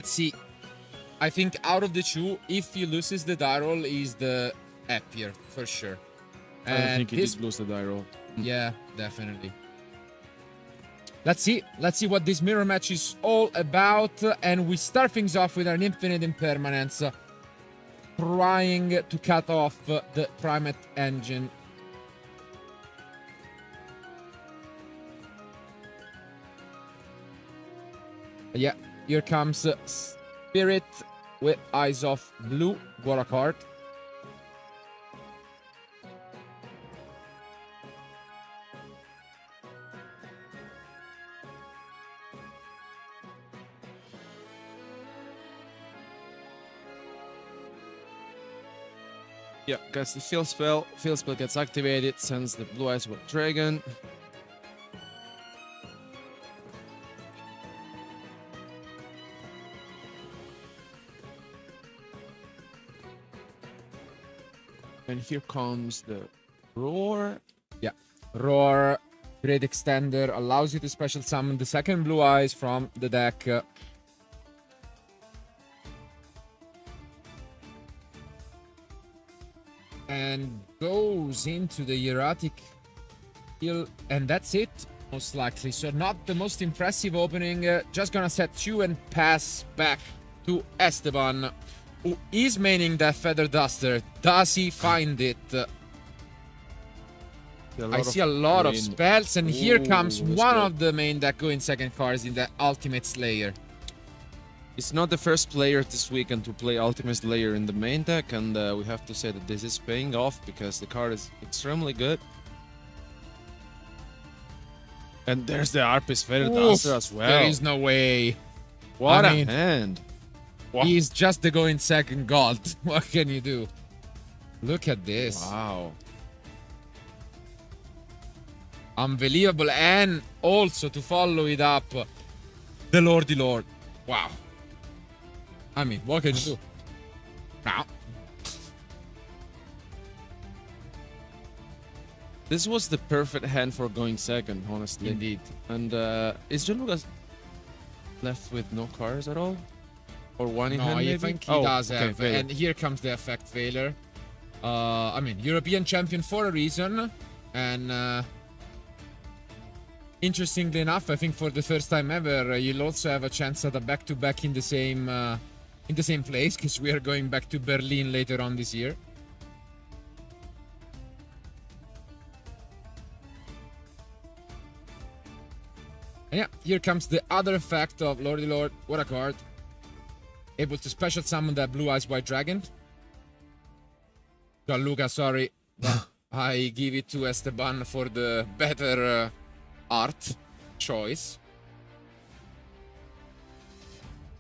Let's see. I think out of the two, if he loses the die roll, he's the happier for sure. I don't think he did lose the die roll. Yeah, definitely. Let's see what this mirror match is all about, and we start things off with an infinite impermanence, trying to cut off the Primite engine. Yeah, here comes Spirit with Eyes of Blue. What a card. Yeah, cast the field spell. Field spell gets activated, sends the Blue Eyes White Dragon. And here comes the Roar. Yeah, Roar, Great Extender, allows you to special summon the second Blue Eyes from the deck. And goes into the Hieratic Hill, and that's it, most likely. So not the most impressive opening. Just gonna set 2 and pass back to Esteban, who is maining that Feather Duster. Does he find it? I see a lot of spells, and here comes one of the main deck going second cards in the Ultimate Slayer. It's not the first player this weekend to play Ultimate Slayer in the main deck, and we have to say that this is paying off because the card is extremely good. And there's the Arpis Feather Duster as well. There is no way. What a hand. He's just the going second god. What can you do? Look at this. Wow. Unbelievable. And also to follow it up, the Lordy Lord. Wow. I mean, what can you do? Now. This was the perfect hand for going second, honestly. Indeed. And is Gianluca left with no cards at all? Or one in hand, maybe? I think he does have. Failure. And here comes the effect failure. I mean, European champion for a reason. And interestingly enough, I think for the first time ever, you'll also have a chance at a back-to-back in the same place, because we are going back to Berlin later on this year. And yeah, here comes the other effect of Lordy Lord. What a card. Able to special summon that Blue Eyes White Dragon. Gianluca, sorry. I give it to Esteban for the better art choice.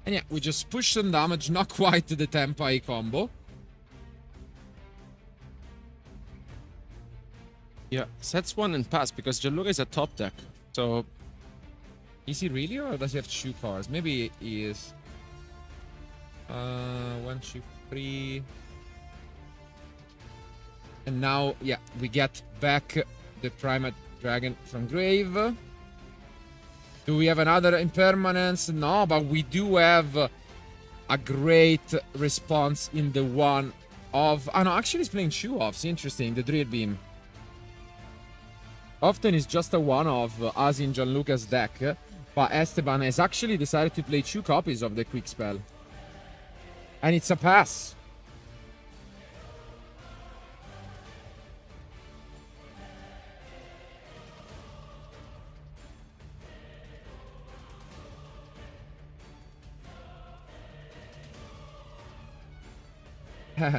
And yeah, we just push some damage, not quite the Tempai combo. Yeah, sets 1 and pass because Gianluca is a top deck. So is he really, or does he have 2 cards? Maybe he is. 1, 2, 3. And now, yeah, we get back the Primate Dragon from grave. Do we have another impermanence? No, but we do have a great response in the one of... Oh no, actually he's playing 2 offs. Interesting, the Drill Beam. Often it's just a one-off, as in Gianluca's deck, but Esteban has actually decided to play 2 copies of the Quick Spell. And it's a pass.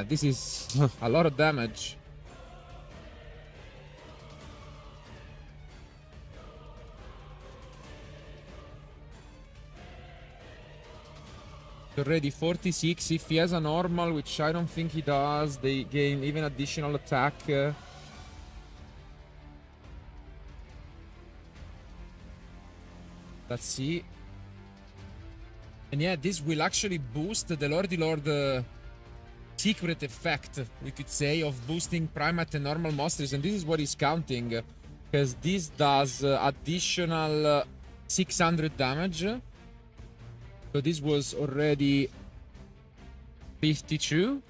This is a lot of damage. Already 46. If he has a normal, which I don't think he does, they gain even additional attack. Let's see. And yeah, this will actually boost the Lordy Lord secret effect, we could say, of boosting Primate and normal monsters. And this is what he's counting, because this does additional 600 damage. So this was already 52.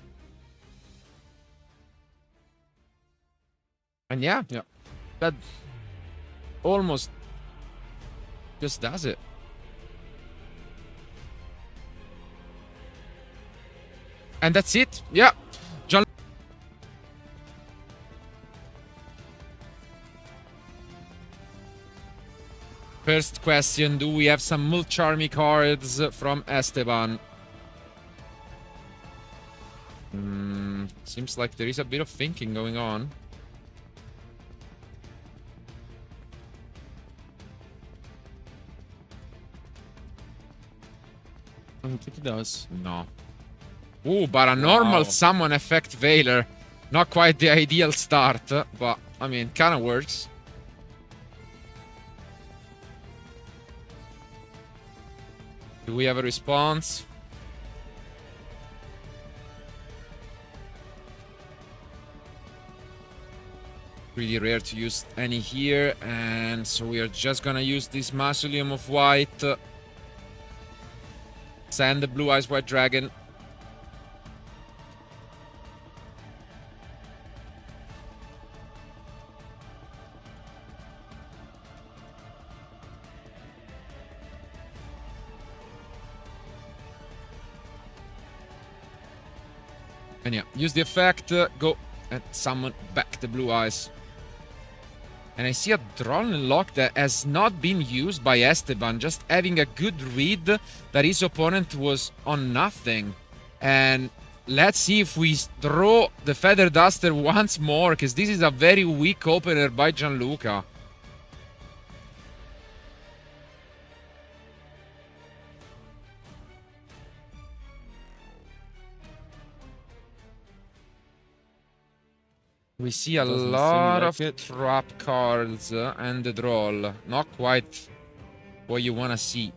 And yeah, that almost just does it. And that's it. Yeah. John. First question, do we have some Mulcharmy cards from Esteban? Seems like there is a bit of thinking going on. I don't think it does. No. Ooh, but a normal summon effect Veiler. Not quite the ideal start, but I mean, kind of works. Do we have a response? Pretty rare to use any here, and so we are just gonna use this Mausoleum of White. Send the Blue Eyes White Dragon. And yeah, use the effect, go and summon back the Blue Eyes. And I see a Drone Lock that has not been used by Esteban, just having a good read that his opponent was on nothing. And let's see if we draw the Feather Duster once more, because this is a very weak opener by Gianluca. We see a lot of trap cards and the droll. Not quite what you want to see.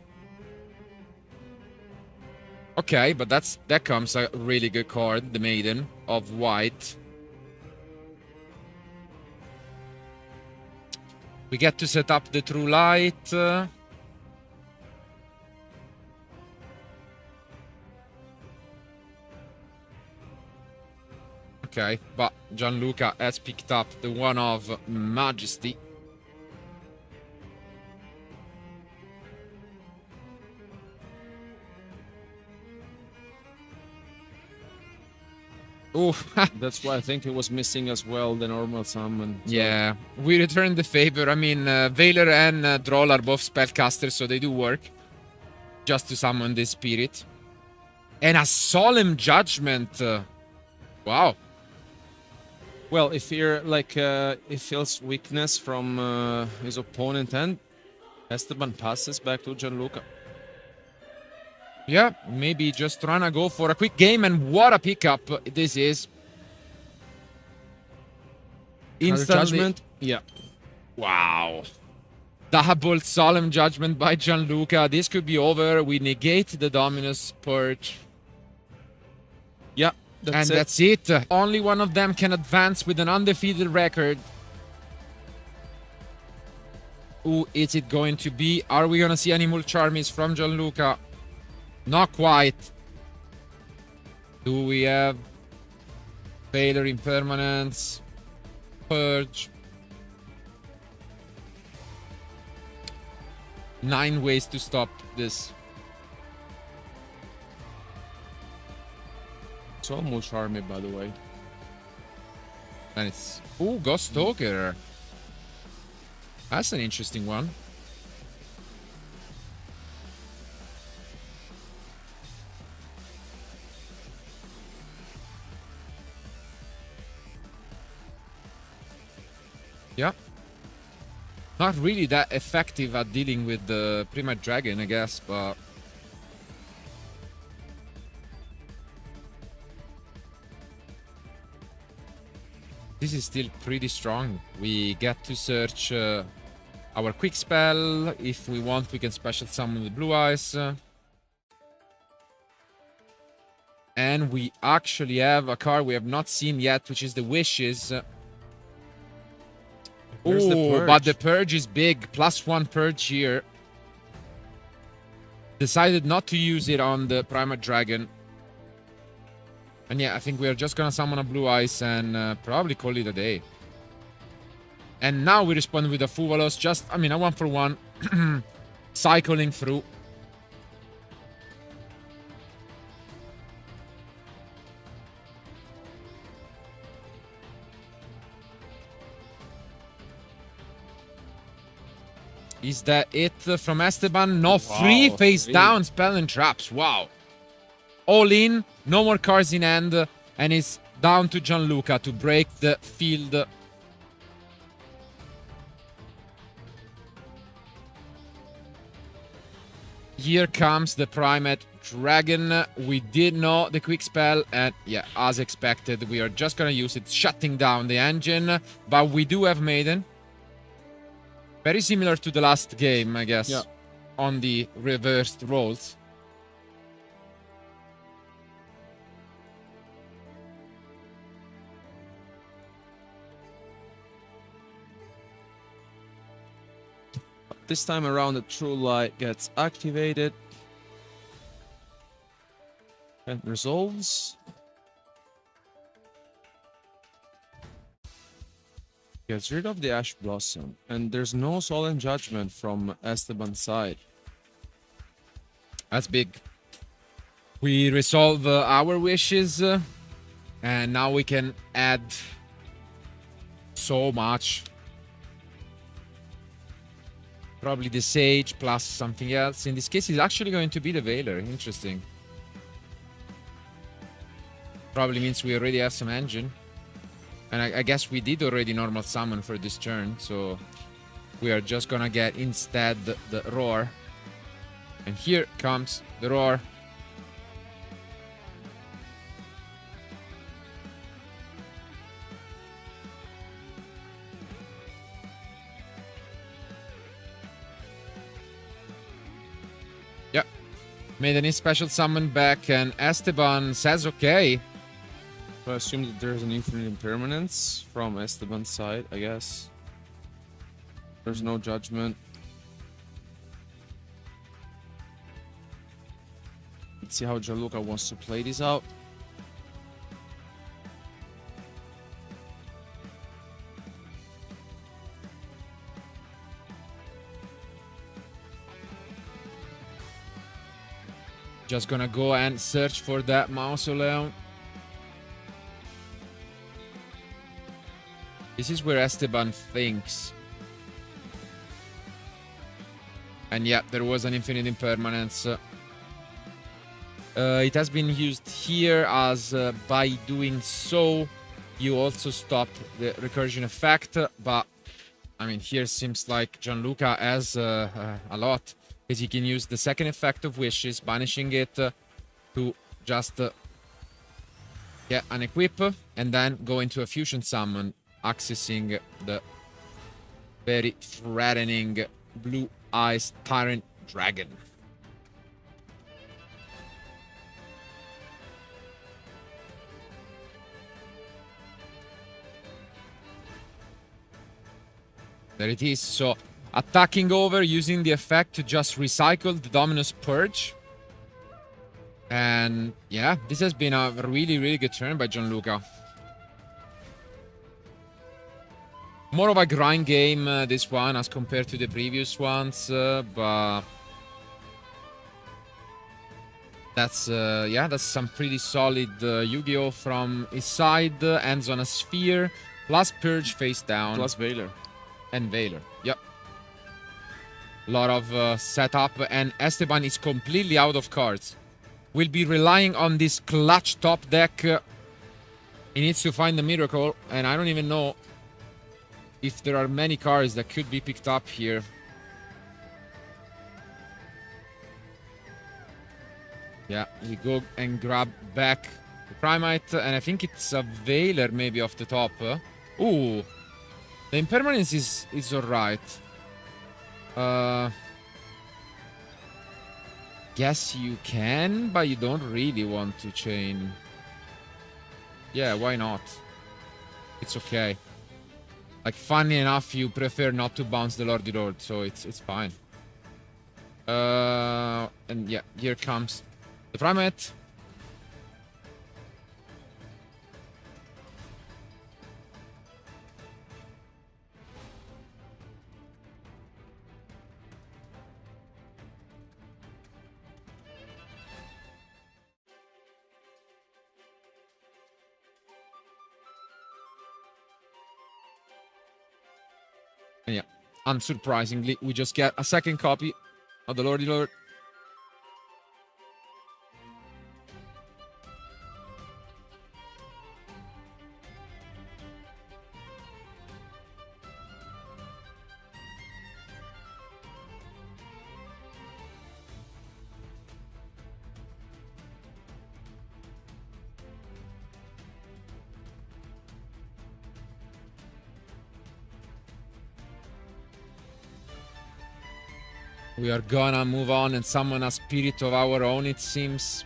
Okay, but that comes a really good card, the Maiden of White. We get to set up the True Light. Okay, but Gianluca has picked up the one of Majesty. Oh, that's why I think it was missing as well, the normal summon. So. Yeah, we returned the favor. I mean, Veiler and Droll are both spellcasters, so they do work. Just to summon this spirit. And a Solemn Judgment. Wow. Well, if you're like, he feels weakness from his opponent, and Esteban passes back to Gianluca. Yeah, maybe just trying to go for a quick game, and what a pickup this is. Instant Judgment. Yeah. Wow. Double Solemn Judgment by Gianluca. This could be over. We negate the Dominus Purge. Yeah. That's it. Only one of them can advance with an undefeated record. Who is it going to be? Are we going to see any Mulcharmies from Gianluca? Not quite. Do we have Failure Impermanence? Purge? 9 ways to stop this. It's almost Mulcharmy, by the way. And it's... Ooh, Ghost Stalker. That's an interesting one. Yeah. Not really that effective at dealing with the Primite Dragon, I guess, but... This is still pretty strong. We get to search our quick spell. If we want, we can special summon the Blue Eyes. And we actually have a card we have not seen yet, which is the Wishes. Oh, but the Purge is big. +1 Purge here. decided not to use it on the Primate Dragon. And yeah, I think we are just gonna summon a Blue Ice and probably call it a day. And now we respond with a Fuvalos, just, I mean, a 1-for-1, cycling through. Is that it from Esteban? No, free face down spell and traps. Wow. All in, no more cards in hand, and it's down to Gianluca to break the field. Here comes the Primate Dragon. We did know the quick spell, and yeah, as expected, we are just gonna use it, shutting down the engine. But we do have Maiden. Very similar to the last game, I guess, on the reversed rolls. This time around, the True Light gets activated and resolves. Gets rid of the Ash Blossom, and there's no Solemn Judgment from Esteban's side. That's big. We resolve our wishes, and now we can add so much. Probably the Sage plus something else. In this case, it's actually going to be the Veiler. Interesting. Probably means we already have some engine. And I guess we did already normal summon for this turn, so we are just gonna get instead the Roar. And here comes the Roar. Yeah. Made any special summon back, and Esteban says okay. I assume that there's an infinite impermanence from Esteban's side, I guess. There's no judgment. Let's see how Gianluca wants to play this out. Just gonna go and search for that Mausoleum. This is where Esteban thinks. And yeah, there was an infinite impermanence. It has been used here as by doing so, you also stop the recursion effect. But, I mean, here seems like Gianluca has a lot. Because he can use the second effect of Wishes, banishing it to just get an equip. And then go into a fusion summon, accessing the very threatening Blue Eyes Tyrant Dragon. There it is. So, attacking over, using the effect to just recycle the Dominus Purge. And yeah, this has been a really, really good turn by Gianluca. More of a grind game, this one, as compared to the previous ones, but that's yeah, that's some pretty solid Yu-Gi-Oh from his side. Ends on a sphere, plus Purge face down, Plus Veiler. and Veiler. Yep. A lot of setup, and Esteban is completely out of cards. Will be relying on this clutch top deck. He needs to find the miracle, and I don't even know if there are many cards that could be picked up here. Yeah, we go and grab back the Primite, and I think it's a Veiler maybe off the top. Ooh, the impermanence is alright. Guess you can, but you don't really want to chain. Yeah, why not? It's okay. Like, funny enough, you prefer not to bounce the Lordy Lord, so it's fine. And yeah, here comes the Primite. And yeah, unsurprisingly, we just get a second copy of the Lordy Lord. We are gonna move on and summon a spirit of our own, it seems.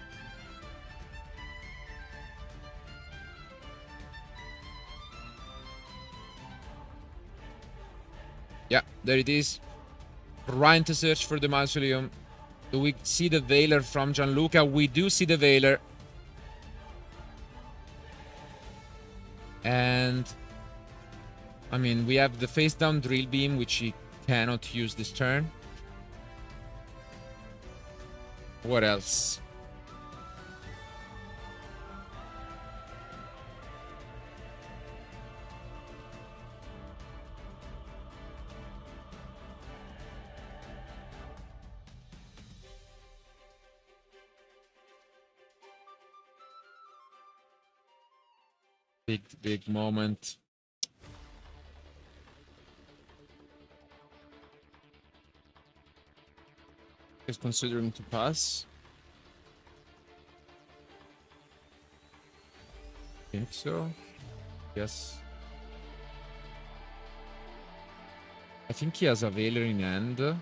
Yeah, there it is. Trying to search for the mausoleum. Do we see the Veiler from Gianluca? We do see the Veiler. And I mean, we have the face down drill beam, which he cannot use this turn. What else? Big moment. Is considering to pass. Think so. Yes. I think he has a Veiler in hand.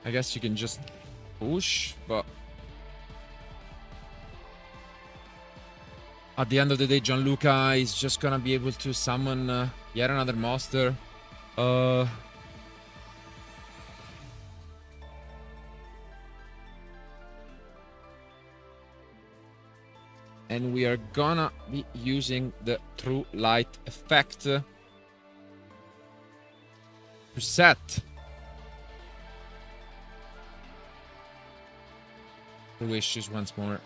I guess you can just push, but at the end of the day, Gianluca is just gonna be able to summon yet another monster. And we are gonna be using the True Light effect to set the wishes once more.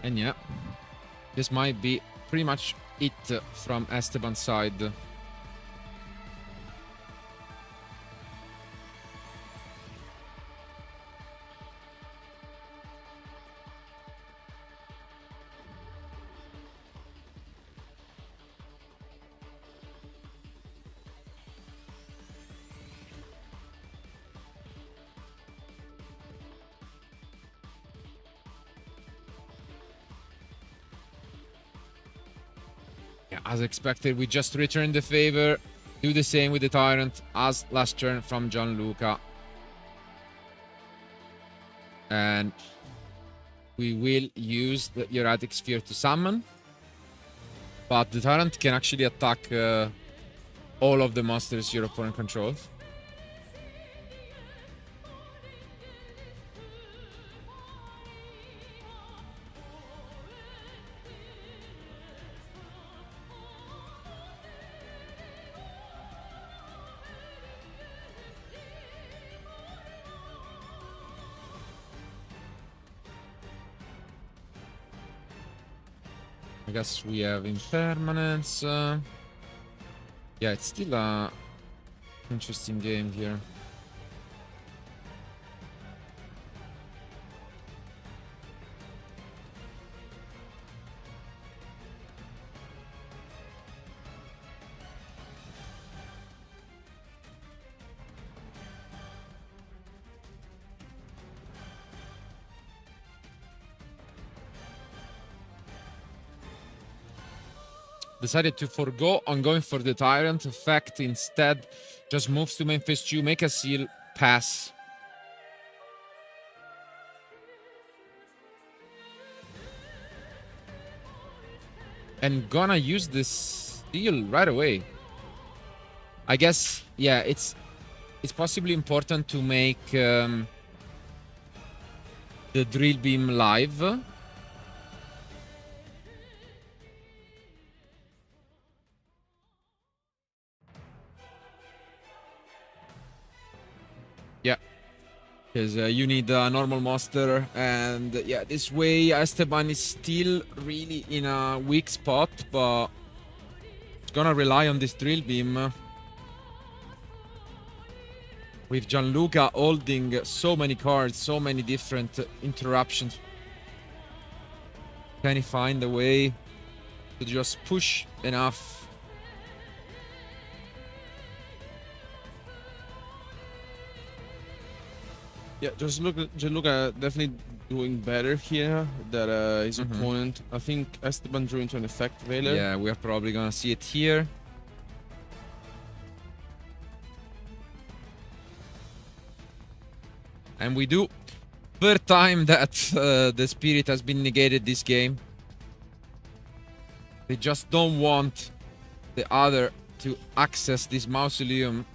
And yeah, this might be pretty much it from Esteban's side. Yeah, as expected, we just return the favor. Do the same with the Tyrant as last turn from Gianluca. And we will use the Erratic Sphere to summon. But the Tyrant can actually attack all of the monsters your opponent controls. I guess we have impermanence. Yeah, it's still a interesting game here. Decided to forgo on going for the Tyrant effect. Instead, just moves to main phase 2, make a seal, pass. And gonna use this steel right away. I guess, yeah, it's possibly important to make the drill beam live. Yeah. Because you need a normal monster, and yeah, this way Esteban is still really in a weak spot, but it's gonna rely on this drill beam. With Gianluca holding so many cards, so many different interruptions. Can he find a way to just push enough? Yeah, just Gianluca definitely doing better here than his opponent. I think Esteban drew into an effect veiler. Yeah, we are probably gonna see it here. And we do. Third time that the spirit has been negated this game. They just don't want the other to access this mausoleum.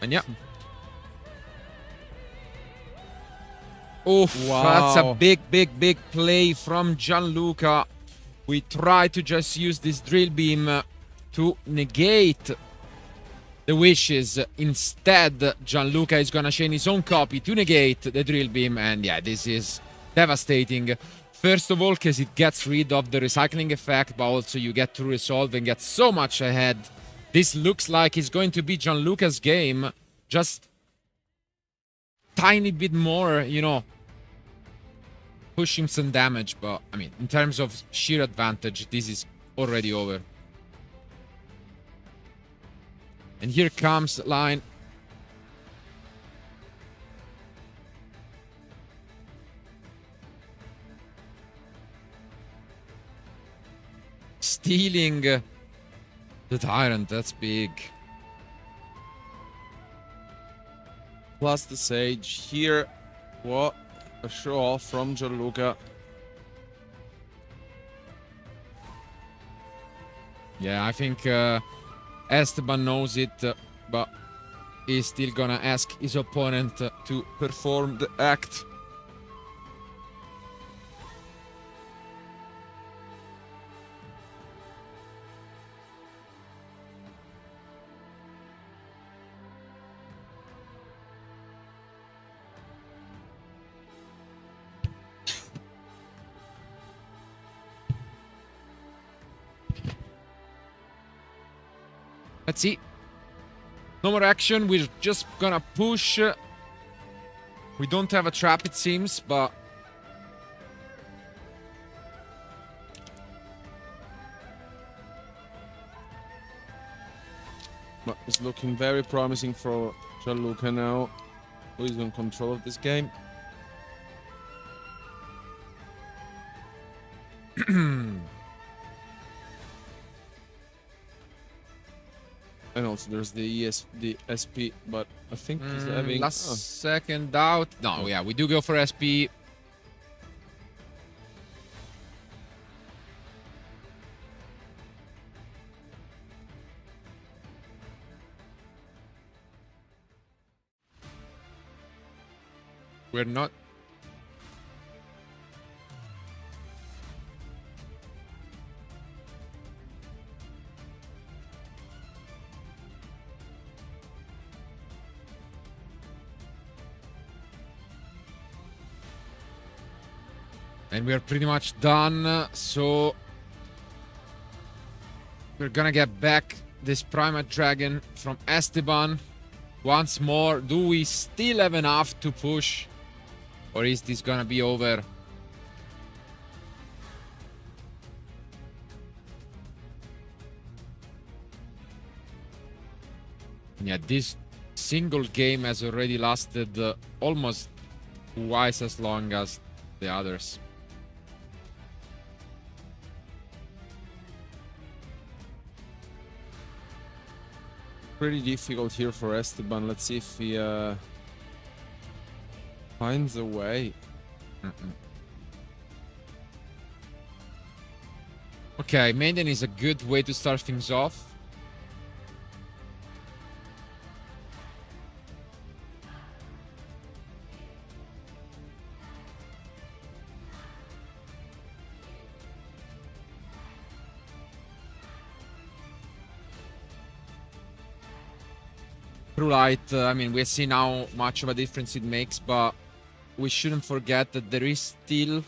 And yeah. Oof, Wow. That's a big play from Gianluca. We try to just use this drill beam to negate the wishes. Instead, Gianluca is gonna chain his own copy to negate the drill beam. And yeah, this is devastating. First of all, because it gets rid of the recycling effect, but also you get to resolve and get so much ahead. This looks like it's going to be Gianluca's game. Just tiny bit more, you know, pushing some damage. But, I mean, in terms of sheer advantage, this is already over. And here comes line. Stealing the Tyrant, that's big. Plus the Sage here. What a show off from Gianluca. Yeah, I think Esteban knows it, but he's still gonna ask his opponent to perform the act. Let's see. No more action. We're just gonna push. We don't have a trap, it seems, but... But it's looking very promising for Gianluca now, who is in control of this game. And also there's the SP, but I think he's having... Last second out. No, yeah, we do go for SP. We're not... And we're pretty much done, so... We're gonna get back this Primate Dragon from Esteban. Once more, do we still have enough to push? Or is this gonna be over? Yeah, this single game has already lasted almost twice as long as the others. Pretty difficult here for Esteban. Let's see if he finds a way. Okay, Maiden is a good way to start things off. True Light, I mean, we see now much of a difference it makes, but we shouldn't forget that there is still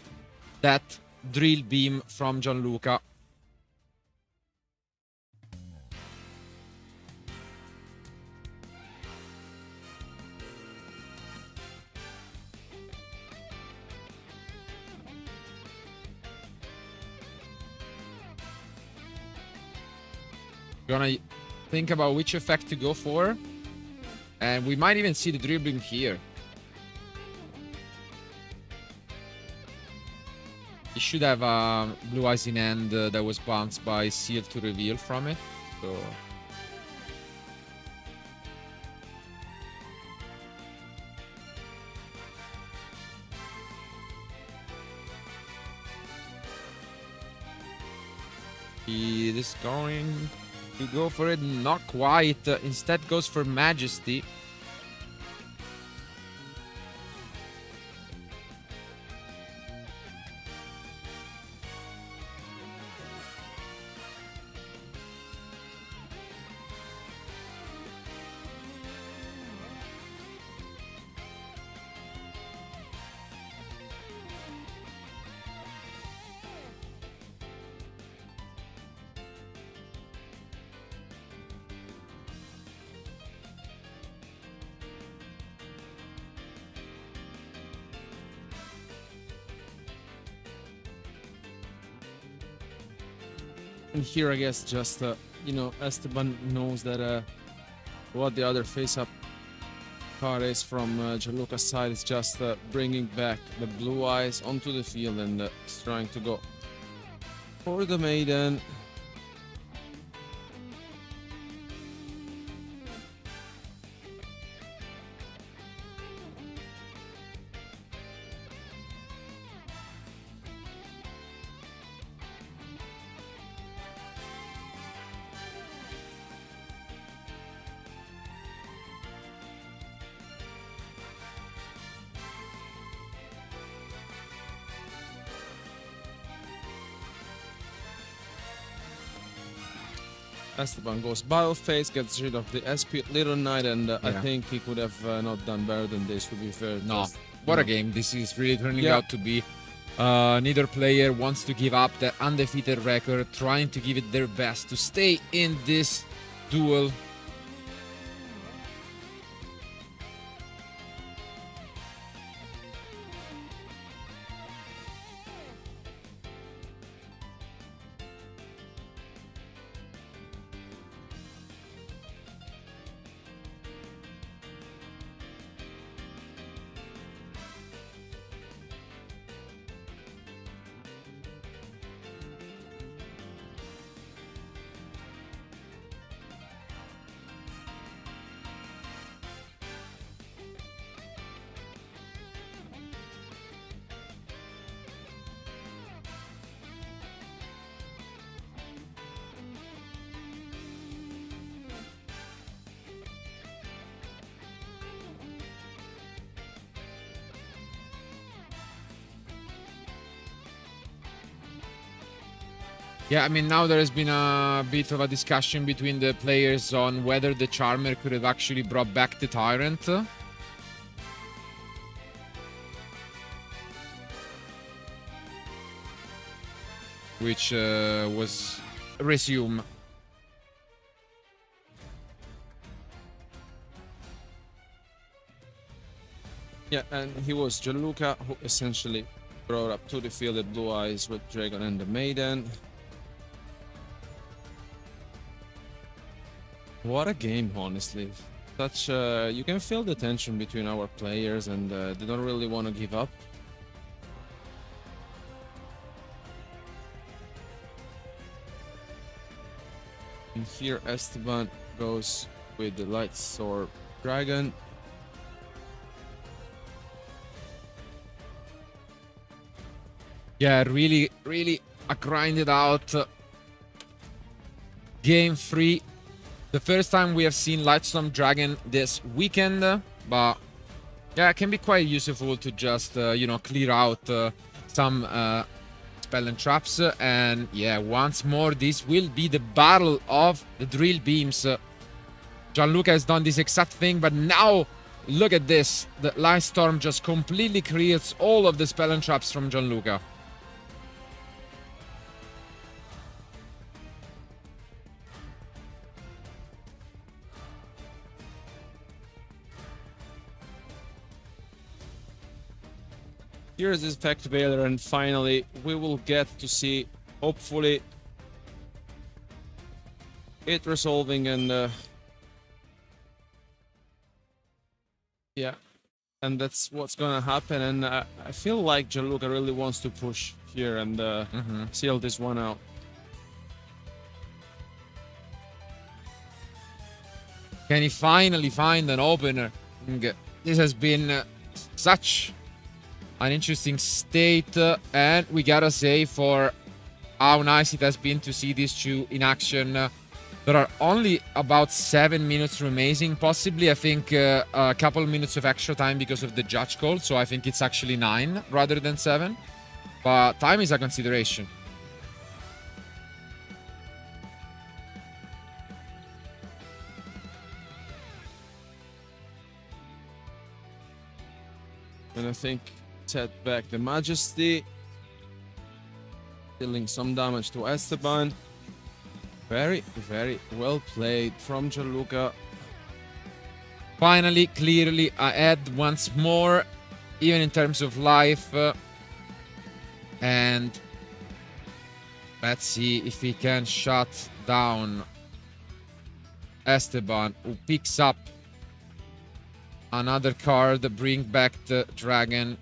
that drill beam from Gianluca. Gonna think about which effect to go for. And we might even see the drill beam here. He should have Blue Eyes in hand that was bounced by Seal to reveal from it. So he is going to go for it, not quite. Instead goes for Majesty. And here, I guess, just, you know, Esteban knows that what the other face-up card is from Gianluca's side is just bringing back the Blue Eyes onto the field and is trying to go for the Maiden. Esteban goes Battle Phase, gets rid of the SP Little Knight, and I think he could have not done better than this, to be fair. No, Just, what a game this is really turning Yeah. out to be. Neither player wants to give up the undefeated record, trying to give it their best to stay in this duel. Yeah, I mean, now there has been a bit of a discussion between the players on whether the Charmer could have actually brought back the Tyrant. Which was resume. Yeah, and he was Gianluca, who essentially brought up to the field the Blue Eyes with Dragon and the Maiden. What a game, honestly. such you can feel the tension between our players, and they don't really want to give up. And here Esteban goes with the light sword dragon. Yeah, really a grinded out game 3. The first time we have seen Lightstorm Dragon this weekend, but yeah, it can be quite useful to just, you know, clear out some spell and traps. And yeah, once more, this will be the battle of the drill beams. Gianluca has done this exact thing, but now look at this. The Lightstorm just completely clears all of the spell and traps from Gianluca. Here's this Fact Veiler, and finally we will get to see, hopefully, it resolving. And yeah, and that's what's gonna happen. And I feel like Gianluca really wants to push here and seal this one out. Can he finally find an opener? This has been such an interesting state, and we gotta say for how nice it has been to see these two in action. There are only about 7 minutes remaining, possibly I think a couple minutes of extra time because of the judge call, so I think it's actually 9 rather than 7, but time is a consideration. And I think set back the Majesty, dealing some damage to Esteban. Very well played from Gianluca. Finally, clearly ahead once more, even in terms of life. And let's see if he can shut down Esteban, who picks up another card, bring back the dragon.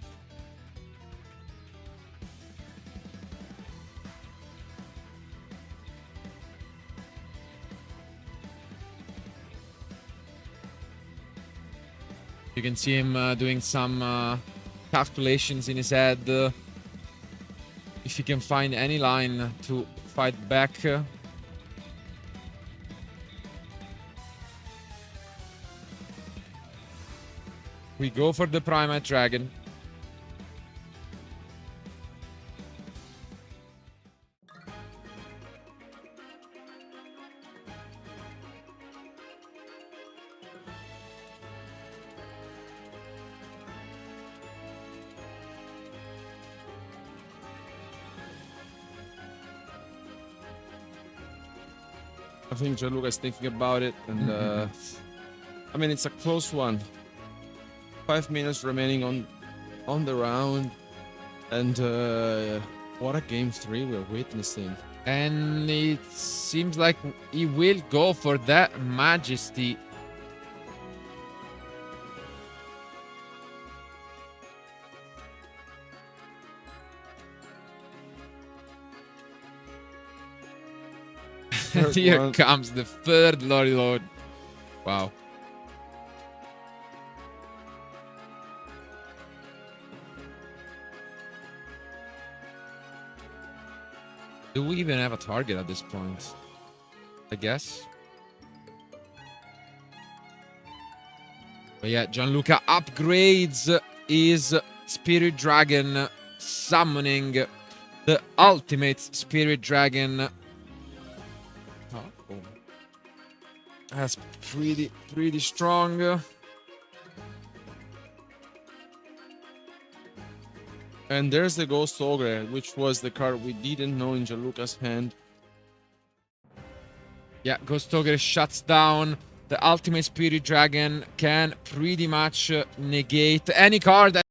You can see him doing some calculations in his head. If he can find any line to fight back. We go for the Primite Dragon. I think Gianluca is thinking about it, and I mean, it's a close one. 5 minutes remaining on the round, and what a game 3 we're witnessing. And it seems like he will go for that Majesty. Here comes the third Lordy Lord. Wow. Do we even have a target at this point? I guess. But yeah, Gianluca upgrades his Spirit Dragon, summoning the ultimate Spirit Dragon. That's pretty strong. And there's the Ghost Ogre, which was the card we didn't know in Gianluca's hand. Yeah, Ghost Ogre shuts down. The ultimate Spirit Dragon can pretty much negate any card